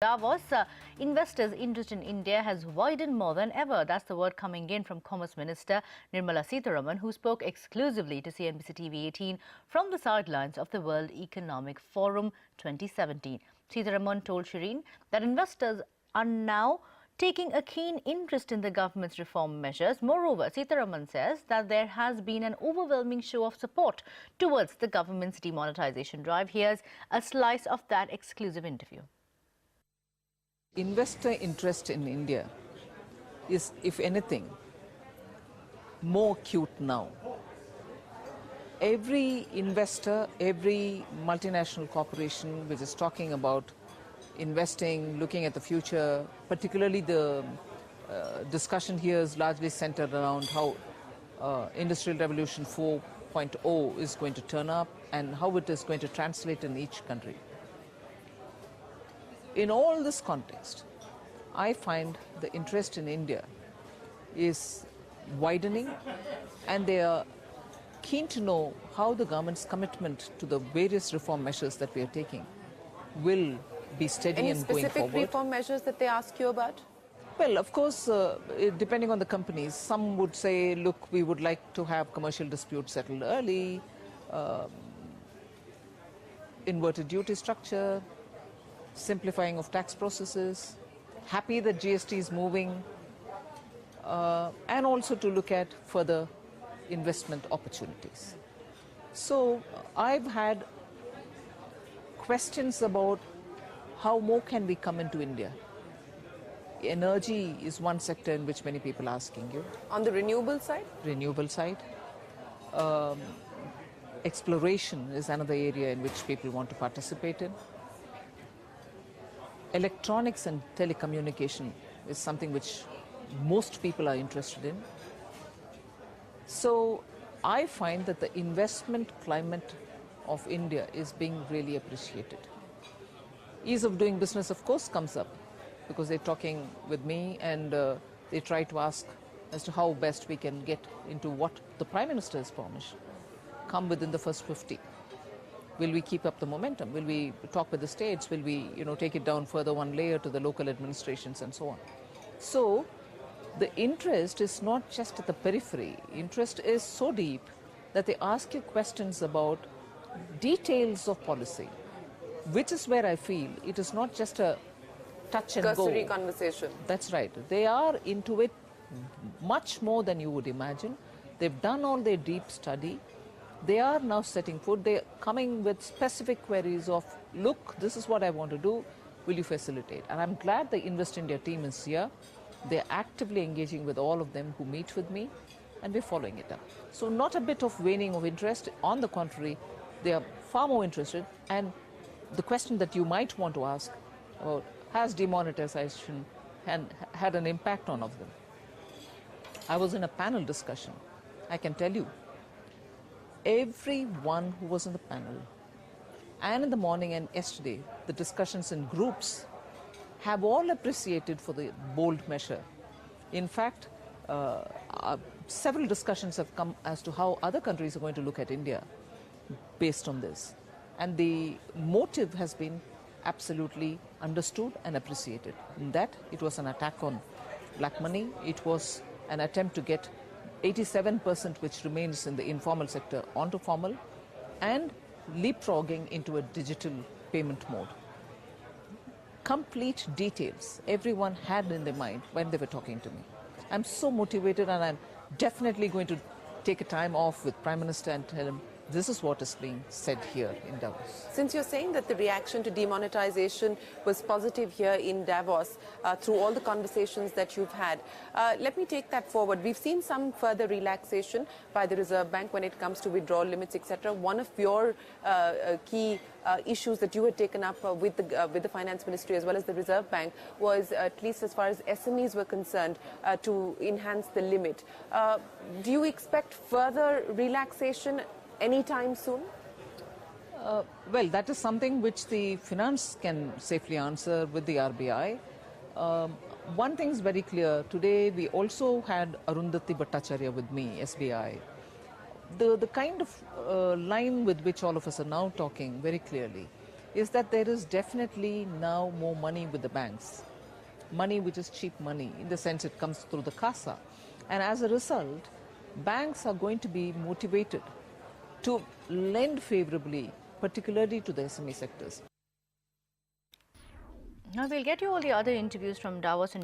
Davos, investors' interest in India has widened more than ever. That's the word coming in from Commerce Minister Nirmala Sitharaman, who spoke exclusively to CNBC TV 18 from the sidelines of the World Economic Forum 2017. Sitharaman told Shireen that investors are now taking a keen interest in the government's reform measures. Moreover, Sitharaman says that there has been an overwhelming show of support towards the government's demonetization drive. Here's a slice of that exclusive interview. Investor interest in India is, if anything, more acute now. Every investor, every multinational corporation which is talking about investing, looking at the future, particularly the discussion here is largely centered around how Industrial Revolution 4.0 is going to turn up and how it is going to translate in each country. In all this context, I find the interest in India is widening, and they are keen to know how the government's commitment to the various reform measures that we are taking will be steady and going forward. Any specific reform measures that they ask you about? Well, of course, depending on the companies, some would say, look, we would like to have commercial disputes settled early, inverted duty structure, simplifying of tax processes, happy that GST is moving, and also to look at further investment opportunities. So I've had questions about how more can we come into India. Energy is one sector in which many people are asking you. On the renewable side? Renewable side. Exploration is another area in which people want to participate in. Electronics and telecommunication is something which most people are interested in. So I find that the investment climate of India is being really appreciated. Ease of doing business, of course, comes up because they're talking with me and they try to ask as to how best we can get into what the Prime Minister has promised. Come within the first 50. Will we keep up the momentum? Will we talk with the states? Will we, take it down further one layer to the local administrations and so on? So the interest is not just at the periphery. Interest is so deep that they ask you questions about details of policy, which is where I feel it is not just a touch and cursory go conversation. That's right. They are into it much more than you would imagine. They've done all their deep study. They are now setting foot. They're coming with specific queries of, look, this is what I want to do. Will you facilitate? And I'm glad the Invest India team is here. They're actively engaging with all of them who meet with me, and we're following it up. So not a bit of waning of interest. On the contrary, they are far more interested. And the question that you might want to ask about, has demonetization had an impact on all of them? I was in a panel discussion. I can tell you, everyone who was in the panel, and in the morning and yesterday, the discussions in groups, have all appreciated for the bold measure. In fact, several discussions have come as to how other countries are going to look at India based on this. And the motive has been absolutely understood and appreciated. In that, it was an attack on black money. It was an attempt to get 87% which remains in the informal sector onto formal, and leapfrogging into a digital payment mode. Complete details everyone had in their mind when they were talking to me. I'm so motivated, and I'm definitely going to take a time off with Prime Minister and tell him this is what is being said here in Davos. Since you're saying that the reaction to demonetization was positive here in Davos through all the conversations that you've had, let me take that forward. We've seen some further relaxation by the Reserve Bank when it comes to withdrawal limits, etc. One of your key issues that you had taken up with the Finance Ministry as well as the Reserve Bank was, at least as far as SMEs were concerned, to enhance the limit. Do you expect further relaxation anytime soon? Well, that is something which the finance can safely answer with the RBI. One thing is very clear. Today, we also had Arundhati Bhattacharya with me, SBI. The kind of line with which all of us are now talking very clearly is that there is definitely now more money with the banks. Money which is cheap money, in the sense it comes through the CASA. And as a result, banks are going to be motivated to lend favorably, particularly to the SME sectors. Now we'll get you all the other interviews from Davos and